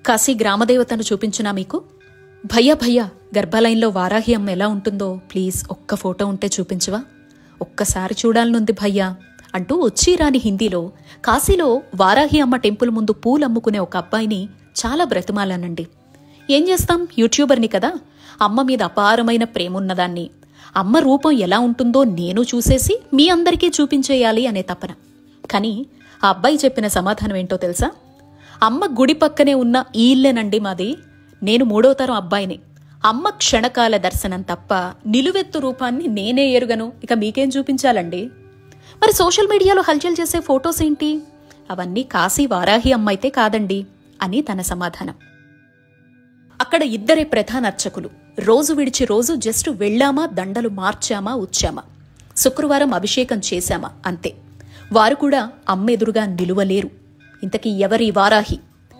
కాశీ గ్రామదేవతను చూపించునా మీకు? భయ్యా భయ్యా, గర్భాలయంలో వారాహి అమ్మ ఎలా ఉంటుందో ప్లీజ్ ఒక్క ఫోటో ఉంటే చూపించవా? ఒక్కసారి చూడాలనుంది భయ్యా అంటూ వచ్చి రాని హిందీలో కాశీలో వారాహి అమ్మ టెంపుల్ ముందు పూలమ్ముకునే ఒక అబ్బాయిని చాలా బ్రతిమాలానండి. ఏం చేస్తాం, యూట్యూబర్ని కదా, అమ్మ మీద అపారమైన ప్రేమున్నదాన్ని, అమ్మ రూపం ఎలా ఉంటుందో నేను చూసేసి మీ అందరికీ చూపించేయాలి అనే తపన. కానీ ఆ అబ్బాయి చెప్పిన సమాధానం ఏంటో తెలుసా? అమ్మ గుడి పక్కనే ఉన్న ఈ ఇల్లేనండి మాది, నేను 3వ తరం అబ్బాయిని, అమ్మ క్షణకాల దర్శనం తప్ప నిలువెత్తు రూపాన్ని నేనే ఎరుగను, ఇక మీకేం చూపించాలండి? మరి సోషల్ మీడియాలో హల్చల్ చేసే ఫొటోస్ ఏంటి? అవన్నీ కాశీ వారాహి అమ్మ అయితే కాదండి అని తన సమాధానం. అక్కడ ఇద్దరే ప్రధాన అర్చకులు. రోజు విడిచి రోజు జస్ట్ వెళ్ళామా, దండలు మార్చామా, వచ్చామా, శుక్రవారం అభిషేకం చేశామా, అంతే. వారు కూడా అమ్మెదురుగా నిలువలేరు. ఇంతకీ ఎవరి వారాహి?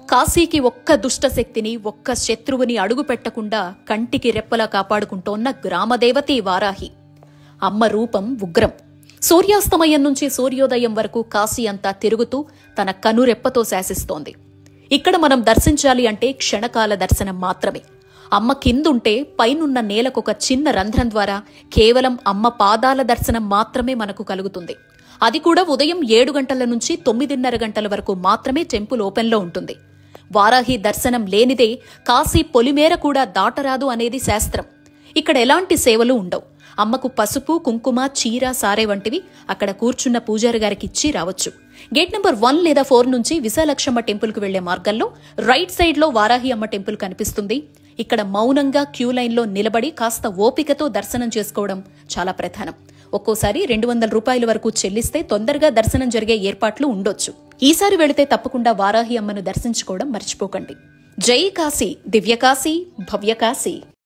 కాశీకి ఒక్క దుష్టశక్తిని, ఒక్క శత్రువుని అడుగు పెట్టకుండా కంటికి రెప్పలా కాపాడుకుంటోన్న గ్రామదేవతే వారాహి. అమ్మ రూపం ఉగ్రం. సూర్యాస్తమయం నుంచి సూర్యోదయం వరకు కాశీ అంతా తిరుగుతూ తన కనురెప్పతో శాసిస్తోంది. ఇక్కడ మనం దర్శించాలి అంటే క్షణకాల దర్శనం మాత్రమే. అమ్మ కిందుంటే పైనున్న నేలకొక చిన్న రంధ్రం ద్వారా కేవలం అమ్మ పాదాల దర్శనం మాత్రమే మనకు కలుగుతుంది. అది కూడా ఉదయం 7 గంటల నుంచి 9:30 గంటల వరకు మాత్రమే టెంపుల్ ఓపెన్లో ఉంటుంది. వారాహి దర్శనం లేనిదే కాశీ పొలిమేర కూడా దాటరాదు అనేది శాస్త్రం. ఇక్కడ ఎలాంటి సేవలు ఉండవు. అమ్మకు పసుపు, కుంకుమ, చీర, సారే వంటివి అక్కడ కూర్చున్న పూజారి గారికిచ్చి రావచ్చు. గేట్ నెంబర్ 1 లేదా 4 నుంచి విశాలక్షమ్మ టెంపుల్కు వెళ్లే మార్గంలో రైట్ సైడ్ లో వారాహి అమ్మ టెంపుల్ కనిపిస్తుంది. ఇక్కడ మౌనంగా క్యూ లైన్లో నిలబడి కాస్త ఓపికతో దర్శనం చేసుకోవడం చాలా ప్రధానం. ఒక్కోసారి 200 రూపాయల వరకు చెల్లిస్తే తొందరగా దర్శనం జరిగే ఏర్పాట్లు ఉండొచ్చు. ఈసారి వెళితే తప్పకుండా వారాహి అమ్మను దర్శించుకోవడం మర్చిపోకండి. జై కాశీ, దివ్య కాశీ, భవ్య కాశీ.